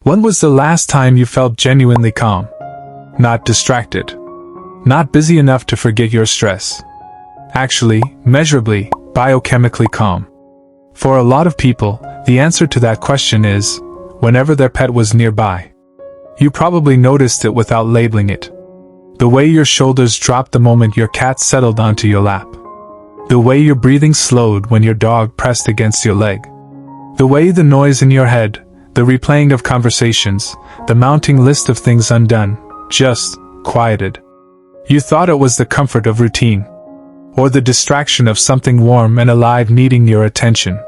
When was the last time you felt genuinely calm? Not distracted. Not busy enough to forget your stress. Actually, measurably, biochemically calm. For a lot of people, the answer to that question is, whenever their pet was nearby. You probably noticed it without labeling it. The way your shoulders dropped the moment your cat settled onto your lap. The way your breathing slowed when your dog pressed against your leg. The way the noise in your head, the replaying of conversations, the mounting list of things undone, just quieted. You thought it was the comfort of routine, or the distraction of something warm and alive needing your attention.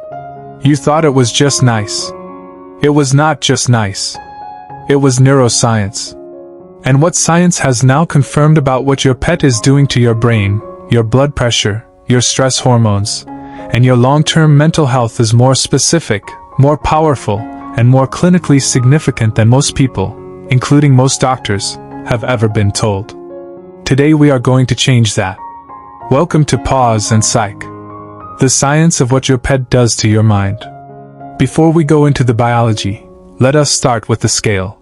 You thought it was just nice. It was not just nice. It was neuroscience. And what science has now confirmed about what your pet is doing to your brain, your blood pressure, your stress hormones, and your long-term mental health is more specific, more powerful, and more clinically significant than most people, including most doctors, have ever been told. Today we are going to change that. Welcome to Paws and Psych, the science of what your pet does to your mind. Before we go into the biology, let us start with the scale.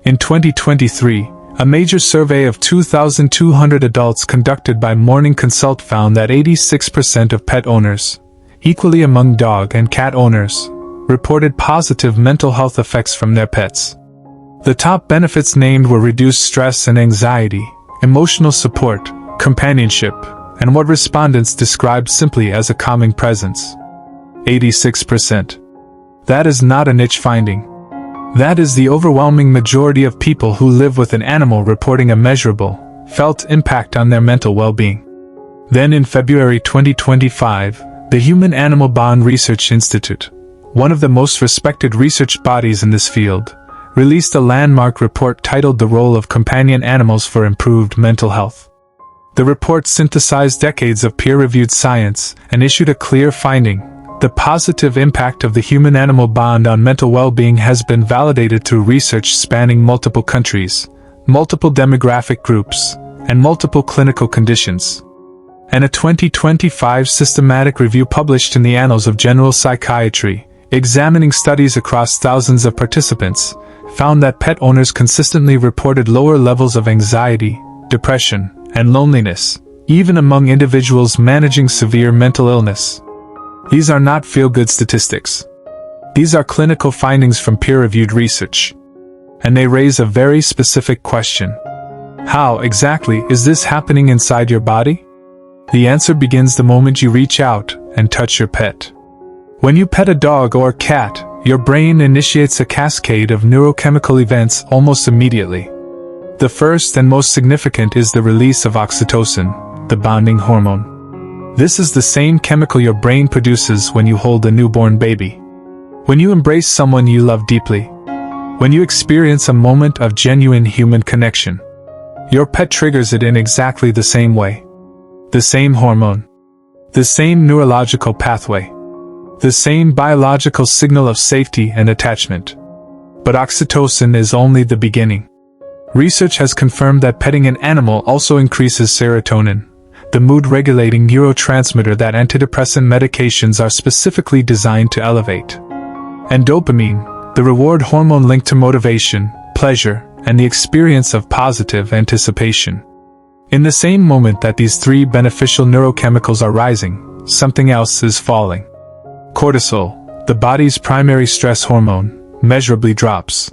In 2023, a major survey of 2,200 adults conducted by Morning Consult found that 86% of pet owners, equally among dog and cat owners, reported positive mental health effects from their pets. The top benefits named were reduced stress and anxiety, emotional support, companionship, and what respondents described simply as a calming presence. 86%. That is not a niche finding. That is the overwhelming majority of people who live with an animal reporting a measurable, felt impact on their mental well-being. Then in February 2025, the Human Animal Bond Research Institute, one of the most respected research bodies in this field, released a landmark report titled The Role of Companion Animals for Improved Mental Health. The report synthesized decades of peer-reviewed science and issued a clear finding. The positive impact of the human-animal bond on mental well-being has been validated through research spanning multiple countries, multiple demographic groups, and multiple clinical conditions. And a 2025 systematic review published in the Annals of General Psychiatry, examining studies across thousands of participants, found that pet owners consistently reported lower levels of anxiety, depression, and loneliness, even among individuals managing severe mental illness. These are not feel-good statistics. These are clinical findings from peer-reviewed research. And they raise a very specific question. How exactly is this happening inside your body? The answer begins the moment you reach out and touch your pet. When you pet a dog or cat, your brain initiates a cascade of neurochemical events almost immediately. The first and most significant is the release of oxytocin, the bonding hormone. This is the same chemical your brain produces when you hold a newborn baby. When you embrace someone you love deeply. When you experience a moment of genuine human connection. Your pet triggers it in exactly the same way. The same hormone. The same neurological pathway. The same biological signal of safety and attachment. But oxytocin is only the beginning. Research has confirmed that petting an animal also increases serotonin, the mood-regulating neurotransmitter that antidepressant medications are specifically designed to elevate. And dopamine, the reward hormone linked to motivation, pleasure, and the experience of positive anticipation. In the same moment that these three beneficial neurochemicals are rising, something else is falling. Cortisol, the body's primary stress hormone, measurably drops.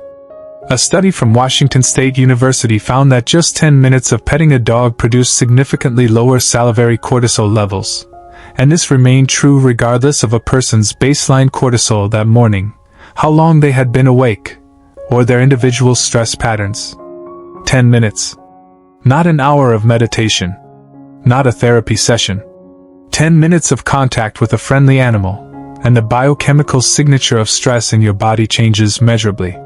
A study from Washington State University found that just 10 minutes of petting a dog produced significantly lower salivary cortisol levels, and this remained true regardless of a person's baseline cortisol that morning, how long they had been awake, or their individual stress patterns. 10 minutes. Not an hour of meditation. Not a therapy session. 10 minutes of contact with a friendly animal, and the biochemical signature of stress in your body changes measurably.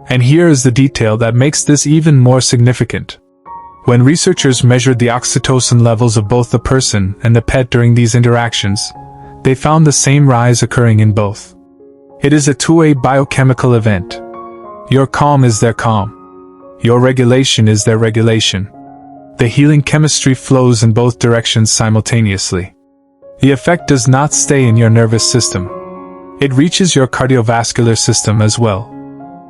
And here is the detail that makes this even more significant. When researchers measured the oxytocin levels of both the person and the pet during these interactions, they found the same rise occurring in both. It is a two-way biochemical event. Your calm is their calm. Your regulation is their regulation. The healing chemistry flows in both directions simultaneously. The effect does not stay in your nervous system. It reaches your cardiovascular system as well.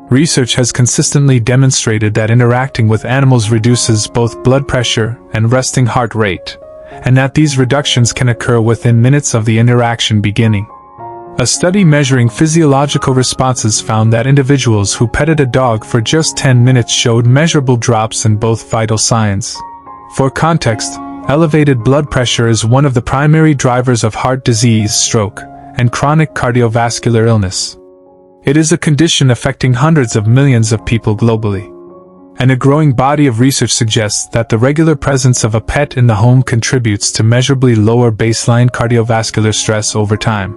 Research has consistently demonstrated that interacting with animals reduces both blood pressure and resting heart rate, and that these reductions can occur within minutes of the interaction beginning. A study measuring physiological responses found that individuals who petted a dog for just 10 minutes showed measurable drops in both vital signs. For context, elevated blood pressure is one of the primary drivers of heart disease, stroke, and chronic cardiovascular illness. It is a condition affecting hundreds of millions of people globally. And a growing body of research suggests that the regular presence of a pet in the home contributes to measurably lower baseline cardiovascular stress over time.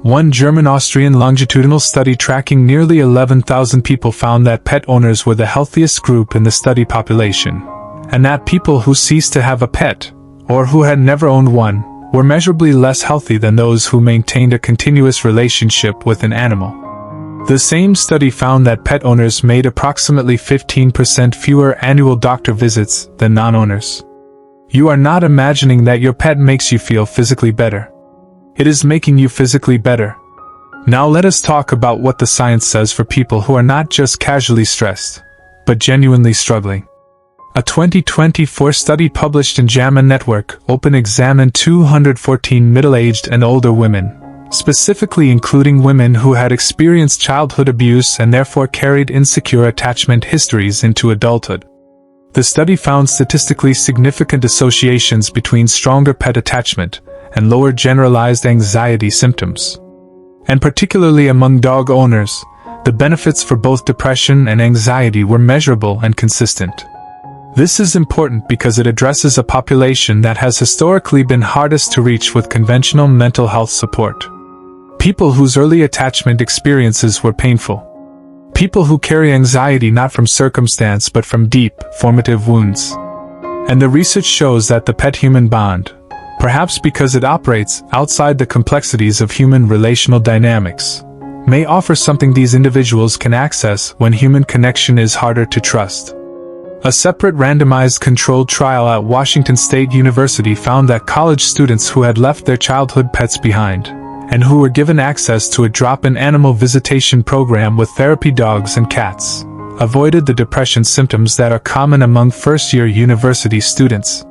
One German-Austrian longitudinal study tracking nearly 11,000 people found that pet owners were the healthiest group in the study population, and that people who ceased to have a pet, or who had never owned one, were measurably less healthy than those who maintained a continuous relationship with an animal. The same study found that pet owners made approximately 15% fewer annual doctor visits than non-owners. You are not imagining that your pet makes you feel physically better. It is making you physically better. Now let us talk about what the science says for people who are not just casually stressed, but genuinely struggling. A 2024 study published in JAMA Network Open examined 214 middle-aged and older women, specifically including women who had experienced childhood abuse and therefore carried insecure attachment histories into adulthood. The study found statistically significant associations between stronger pet attachment and lower generalized anxiety symptoms. And particularly among dog owners, the benefits for both depression and anxiety were measurable and consistent. This is important because it addresses a population that has historically been hardest to reach with conventional mental health support. People whose early attachment experiences were painful. People who carry anxiety not from circumstance but from deep, formative wounds. And the research shows that the pet-human bond, perhaps because it operates outside the complexities of human relational dynamics, may offer something these individuals can access when human connection is harder to trust. A separate randomized controlled trial at Washington State University found that college students who had left their childhood pets behind, and who were given access to a drop-in animal visitation program with therapy dogs and cats, avoided the depression symptoms that are common among first-year university students.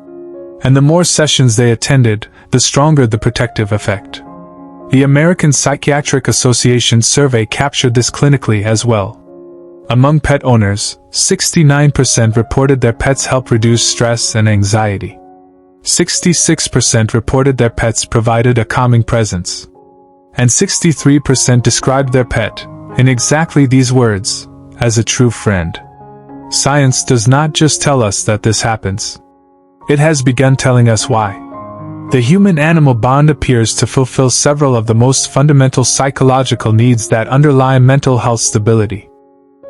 And the more sessions they attended, the stronger the protective effect. The American Psychiatric Association survey captured this clinically as well. Among pet owners, 69% reported their pets help reduce stress and anxiety. 66% reported their pets provided a calming presence. And 63% described their pet, in exactly these words, as a true friend. Science does not just tell us that this happens. It has begun telling us why. The human-animal bond appears to fulfill several of the most fundamental psychological needs that underlie mental health stability.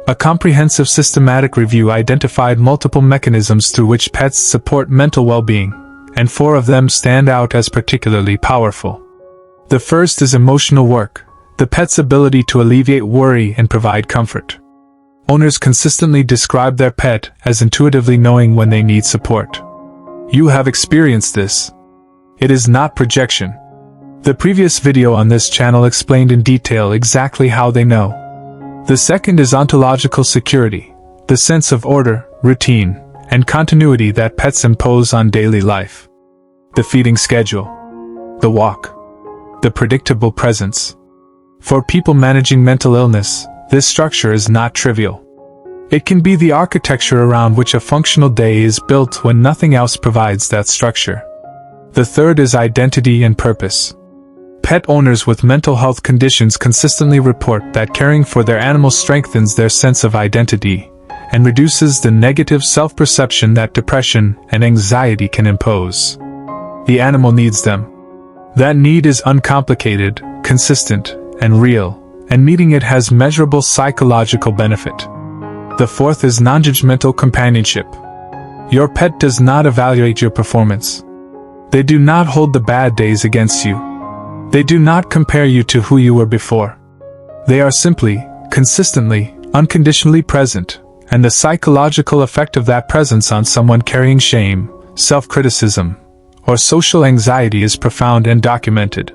A comprehensive systematic review identified multiple mechanisms through which pets support mental well-being, and 4 of them stand out as particularly powerful. The first is emotional work, the pet's ability to alleviate worry and provide comfort. Owners consistently describe their pet as intuitively knowing when they need support. You have experienced this. It is not projection. The previous video on this channel explained in detail exactly how they know. The second is ontological security, the sense of order, routine, and continuity that pets impose on daily life. The feeding schedule. The walk. The predictable presence. For people managing mental illness, this structure is not trivial. It can be the architecture around which a functional day is built when nothing else provides that structure. The third is identity and purpose. Pet owners with mental health conditions consistently report that caring for their animal strengthens their sense of identity and reduces the negative self-perception that depression and anxiety can impose. The animal needs them. That need is uncomplicated, consistent, and real, and meeting it has measurable psychological benefit. The fourth is non-judgmental companionship. Your pet does not evaluate your performance. They do not hold the bad days against you. They do not compare you to who you were before. They are simply, consistently, unconditionally present, and the psychological effect of that presence on someone carrying shame, self-criticism, or social anxiety is profound and documented.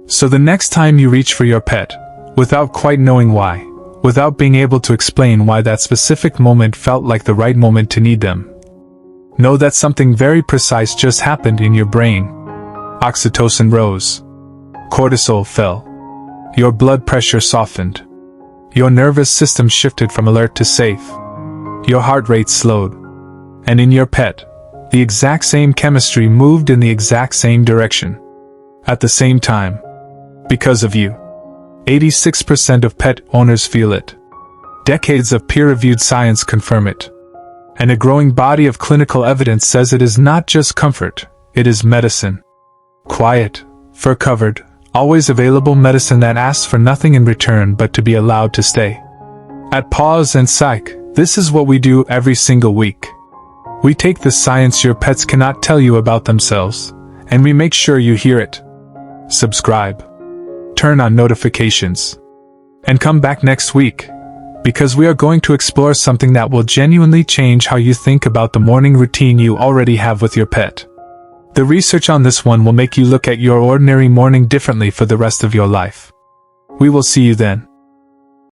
So the next time you reach for your pet, without quite knowing why, without being able to explain why that specific moment felt like the right moment to need them. Know that something very precise just happened in your brain. Oxytocin rose. Cortisol fell. Your blood pressure softened. Your nervous system shifted from alert to safe. Your heart rate slowed. And in your pet, the exact same chemistry moved in the exact same direction. At the same time. Because of you. 86% of pet owners feel it. Decades of peer-reviewed science confirm it. And a growing body of clinical evidence says it is not just comfort, it is medicine. Quiet, fur-covered, always available medicine that asks for nothing in return but to be allowed to stay. At Paws and Psych, this is what we do every single week. We take the science your pets cannot tell you about themselves, and we make sure you hear it. Subscribe. Turn on notifications. And come back next week, because we are going to explore something that will genuinely change how you think about the morning routine you already have with your pet. The research on this one will make you look at your ordinary morning differently for the rest of your life. We will see you then.